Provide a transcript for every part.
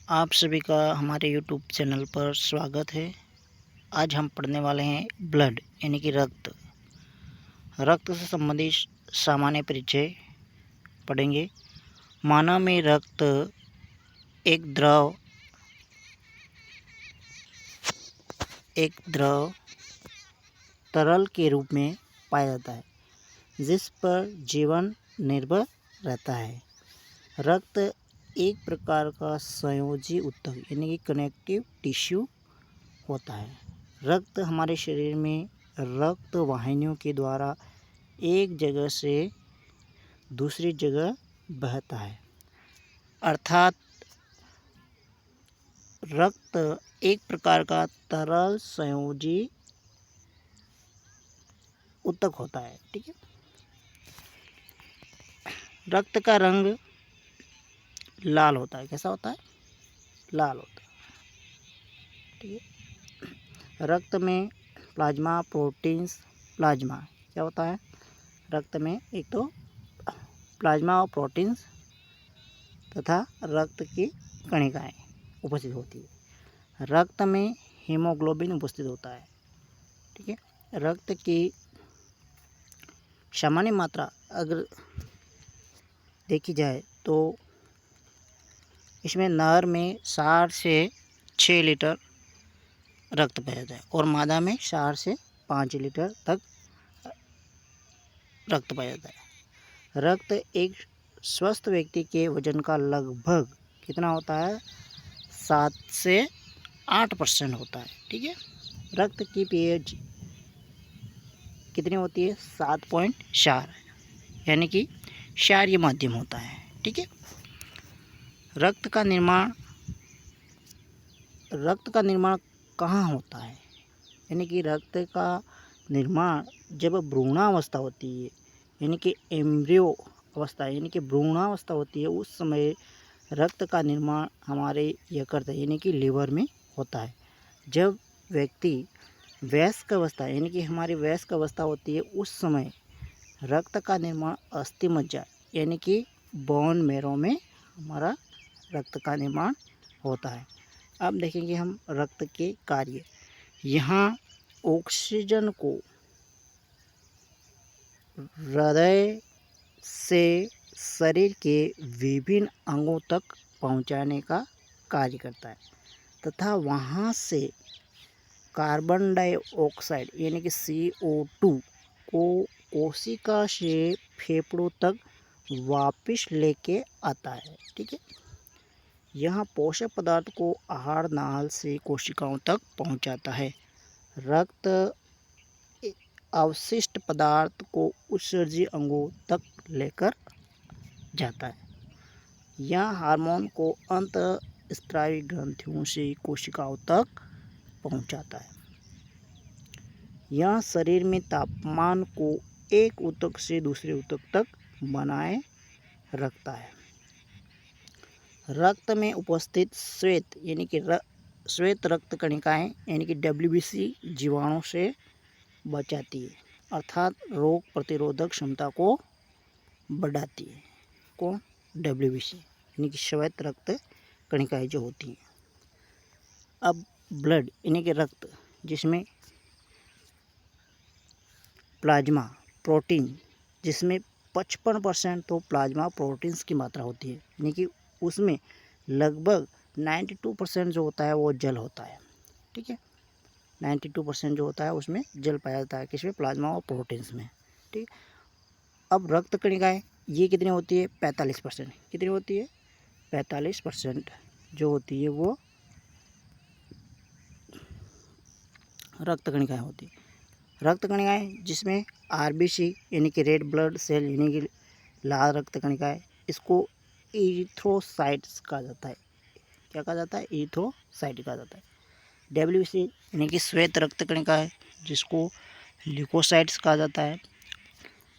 आप सभी का हमारे यूट्यूब चैनल पर स्वागत है। आज हम पढ़ने वाले हैं ब्लड यानी कि रक्त। रक्त से संबंधित सामान्य परिचय पढ़ेंगे। मानव में रक्त एक द्रव तरल के रूप में पाया जाता है, जिस पर जीवन निर्भर रहता है। रक्त एक प्रकार का संयोजी ऊतक यानी कि कनेक्टिव टिश्यू होता है। रक्त हमारे शरीर में रक्त वाहिनियों के द्वारा एक जगह से दूसरी जगह बहता है। अर्थात रक्त एक प्रकार का तरल संयोजी ऊतक होता है। ठीक है। रक्त का रंग लाल होता है। कैसा होता है? लाल होता है। ठीक है। रक्त में प्लाज्मा प्रोटीन्स क्या होता है? रक्त में एक तो प्लाज्मा और प्रोटीन्स तथा रक्त की कणिकाएं उपस्थित होती है। रक्त में हीमोग्लोबिन उपस्थित होता है। ठीक है। रक्त की सामान्य मात्रा अगर देखी जाए तो इसमें नर में 4 से 6 लीटर रक्त पाया जाता है और मादा में 4 से 5 लीटर तक रक्त पाया जाता है। रक्त एक स्वस्थ व्यक्ति के वजन का लगभग कितना होता है? 7 से 8% होता है। ठीक है। रक्त की पीएच कितनी होती है? 7.4 यानी कि क्षारीय माध्यम होता है। ठीक है। रक्त का निर्माण कहाँ होता है? यानी कि रक्त का निर्माण जब भ्रूणावस्था होती है यानी कि एम्ब्रियो अवस्था यानी कि भ्रूणावस्था होती है, उस समय रक्त का निर्माण हमारे यकृत यानी कि लीवर में होता है। जब व्यक्ति वयस्क अवस्था यानी कि हमारी वयस्क अवस्था होती है, उस समय रक्त का निर्माण अस्थि मज्जा यानी कि बोन मैरो में हमारा रक्त का निर्माण होता है। अब देखेंगे हम रक्त के कार्य। यहाँ ऑक्सीजन को हृदय से शरीर के विभिन्न अंगों तक पहुँचाने का कार्य करता है तथा वहाँ से कार्बन डाइऑक्साइड यानी कि CO2 को कोशिका से फेफड़ों तक वापस लेके आता है। ठीक है। यह पोषक पदार्थ को आहार नाल से कोशिकाओं तक पहुंचाता है। रक्त अवशिष्ट पदार्थ को उत्सर्जी अंगों तक लेकर जाता है। यह हार्मोन को अंतःस्रावी ग्रंथियों से कोशिकाओं तक पहुंचाता है। यह शरीर में तापमान को एक ऊतक से दूसरे ऊतक तक बनाए रखता है। रक्त में उपस्थित श्वेत यानी कि श्वेत रक्त कणिकाएं यानी कि WBC जीवाणु से बचाती है, अर्थात रोग प्रतिरोधक क्षमता को बढ़ाती है। कौन? WBC यानी कि श्वेत रक्त कणिकाएं जो होती हैं। अब ब्लड यानी कि रक्त, जिसमें प्लाज्मा प्रोटीन, जिसमें 55% तो प्लाज्मा प्रोटीन्स की मात्रा होती है, यानी कि उसमें लगभग 92% जो होता है वो जल होता है। ठीक है। 92% जो होता है उसमें जल पाया जाता है। किसमें? प्लाज्मा और प्रोटीन्स में। ठीक। अब रक्त कणिकाएं ये कितनी होती है? 45%। कितनी होती है? 45% जो होती है वो रक्त कणिकाएं होती है। रक्त कणिकाएं जिसमें RBC यानी कि रेड ब्लड सेल यानी कि लाल रक्त कणिकाएं, इसको इरिथ्रोसाइट्स कहा जाता है। क्या कहा जाता है? इरिथ्रोसाइट कहा जाता है। WBC यानी कि श्वेत रक्त कणिकाएं, जिसको ल्यूकोसाइट्स कहा जाता है।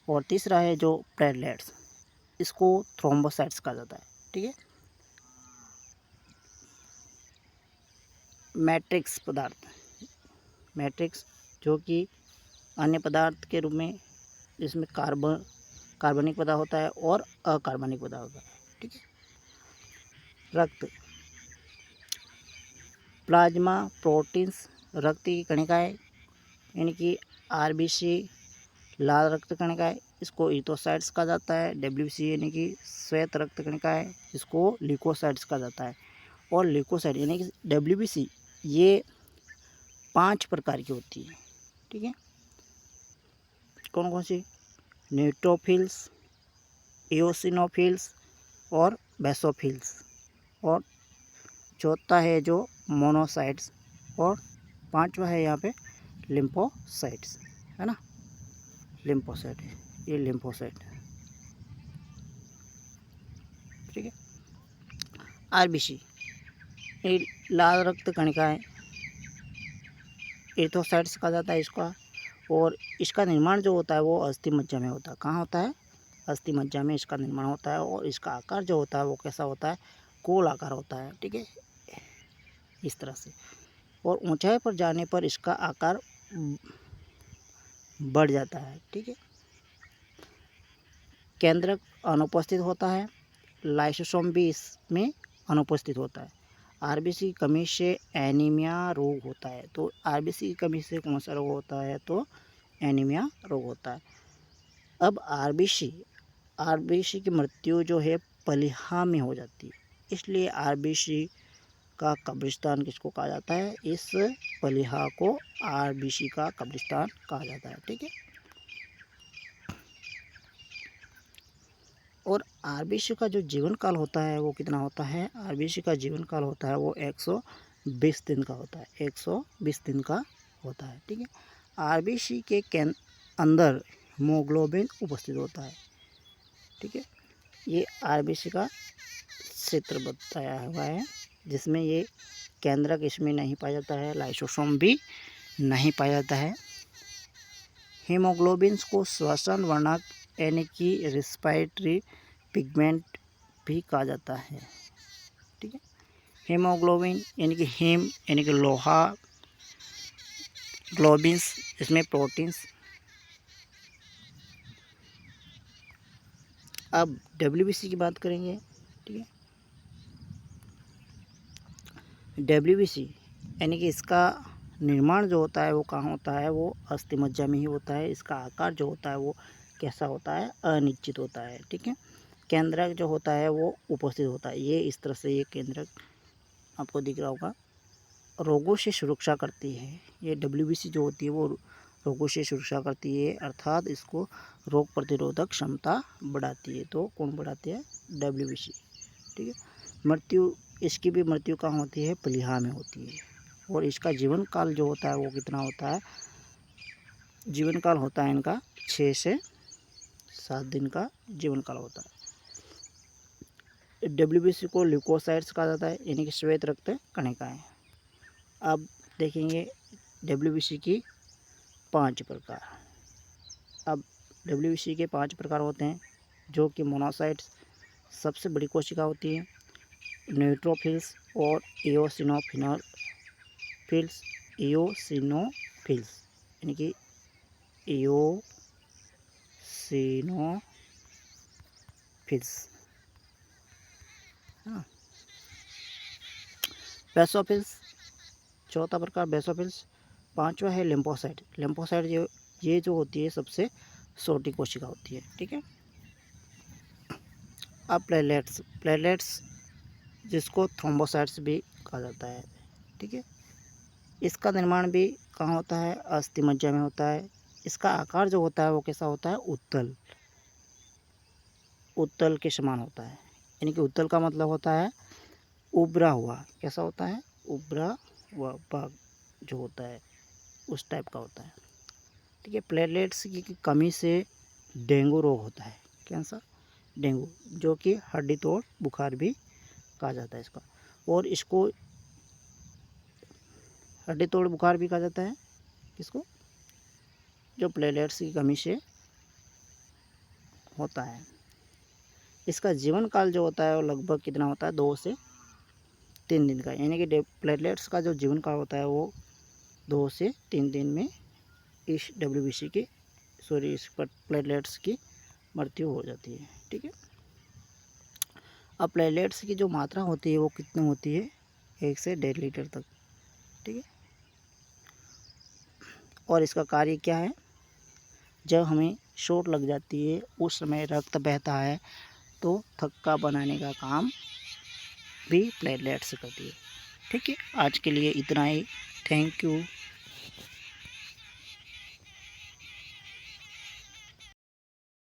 और तीसरा है जो प्लेटलेट्स, इसको थ्रोम्बोसाइट्स कहा जाता है। ठीक है। मैट्रिक्स पदार्थ, मैट्रिक्स जो कि अन्य पदार्थ के रूप में, जिसमें कार्बनिक पदार्थ होता है और अकार्बनिक पदार्थ होता है। ठीक है। रक्त प्लाज्मा प्रोटीन्स रक्त की कणिकाएँ यानी कि आरबीसी लाल रक्त कणिकाएँ, इसको इरिथ्रोसाइट्स कहा जाता है। डब्ल्यूबीसी यानी कि श्वेत रक्त कणिकाएँ, इसको ल्यूकोसाइट्स कहा जाता है। और ल्यूकोसाइट यानी कि डब्ल्यूबीसी ये 5 प्रकार की होती है। ठीक है, कौन कौन सी? न्यूट्रोफिल्स, एओसिनोफिल्स और बेसोफिल्स। और चौथा है जो मोनोसाइट्स, और पांचवा है यहाँ पे लिम्फोसाइट्स, है ना। लिम्फोसाइट है, ये लिम्फोसाइट है। ठीक है, आरबीसी ये लाल रक्त कणिकाएँ, एरिथ्रोसाइट्स कहा जाता है इसका। और इसका निर्माण जो होता है वो अस्थि मज्जा में होता है। कहाँ होता है? अस्थि मज्जा में इसका निर्माण होता है। और इसका आकार जो होता है वो कैसा होता है? गोल आकार होता है। ठीक है, इस तरह से। और ऊंचाई पर जाने पर इसका आकार बढ़ जाता है। ठीक है, केंद्रक अनुपस्थित होता है, लाइसोसोम भी इसमें अनुपस्थित होता है। आरबीसी की कमी से एनीमिया रोग होता है। तो आरबीसी की कमी से कौन सा रोग होता है? तो एनीमिया रोग होता है। अब आरबीसी की मृत्यु जो है पलिहा में हो जाती है, इसलिए आरबीसी का कब्रिस्तान किसको कहा जाता है? इस पलिहा को आरबीसी का कब्रिस्तान कहा जाता है। ठीक है, और आरबीसी का जो जीवन काल होता है वो कितना होता है? आरबीसी का जीवन काल होता है वो 120 दिन का होता है। 120 दिन का होता है। ठीक है, आरबीसी के अंदर हीमोग्लोबिन उपस्थित होता है। ठीक है, ये आरबीसी का क्षेत्र बताया हुआ है, जिसमें ये केंद्रक इसमें नहीं पाया जाता है, लाइसोसोम भी नहीं पाया जाता है। हीमोग्लोबिन को श्वसन वर्णक यानी कि रेस्पिरेटरी पिगमेंट भी कहा जाता है। ठीक है, हीमोग्लोबिन यानी कि हीम यानी कि लोहा, ग्लोबिन्स इसमें प्रोटीन्स। अब डब्ल्यूबीसी की बात करेंगे। ठीक है, डब्ल्यूबीसी यानी कि इसका निर्माण जो होता है वो कहाँ होता है? वो अस्थि मज्जा में ही होता है। इसका आकार जो होता है वो कैसा होता है? अनिश्चित होता है। ठीक है, केंद्रक जो होता है वो उपस्थित होता है। ये इस तरह से ये केंद्रक आपको दिख रहा होगा, रोगों से सुरक्षा करती है। ये डब्ल्यूबीसी जो होती है वो रोगों से सुरक्षा करती है, अर्थात इसको रोग प्रतिरोधक क्षमता बढ़ाती है। तो कौन बढ़ाती है? डब्ल्यूबीसी। ठीक है, इसकी भी मृत्यु कहाँ होती है? पलिहा में होती है। और इसका जीवन काल जो होता है वो कितना होता है? जीवन काल होता है इनका 6 से 7 दिन का जीवन काल होता है। डब्ल्यूबीसी को ल्यूकोसाइट्स कहा जाता है, यानी कि श्वेत रक्त कणिकाएँ। अब देखेंगे डब्ल्यूबीसी की 5 प्रकार। अब डब्ल्यूबीसी के 5 प्रकार होते हैं, जो कि मोनोसाइट्स सबसे बड़ी कोशिका होती है, न्यूट्रोफिल्स और एओसिनोफिल्स यानी कि एओसिनोफिल्स। हाँ, बेसोफिल्स चौथा प्रकार बेसोफिल्स। पांचवा है लिम्फोसाइट। लिम्फोसाइट ये जो होती है सबसे छोटी कोशिका होती है। ठीक है, अब प्लेटलेट्स जिसको थ्रोम्बोसाइट्स भी कहा जाता है। ठीक है, इसका निर्माण भी कहाँ होता है? अस्थि मज्जा में होता है। इसका आकार जो होता है वो कैसा होता है? उत्तल के समान होता है, यानी कि उत्तल का मतलब होता है उभरा हुआ। कैसा होता है? उभरा हुआ भाग जो होता है उस टाइप का होता है। ठीक है, प्लेटलेट्स की कमी से डेंगू रोग होता है। कैसा? डेंगू, जो कि हड्डी तोड़ बुखार भी कहा जाता है इसका। और इसको हड्डी तोड़ बुखार भी कहा जाता है किसको? जो प्लेटलेट्स की कमी से होता है। इसका जीवन काल जो होता है वो लगभग कितना होता है? 2 से 3 दिन का, यानी कि प्लेटलेट्स का जो जीवन काल होता है वो 2 से 3 दिन में इस प्लेटलेट्स की मृत्यु हो जाती है। ठीक है, अब प्लेटलेट्स की जो मात्रा होती है वो कितनी होती है? 1 से 1.5 लीटर तक ठीक है। और इसका कार्य क्या है, जब हमें चोट लग जाती है उस समय रक्त बहता है तो थक्का बनाने का काम भी प्लेटलेट्स करती है। ठीक है, आज के लिए इतना ही। Thank you.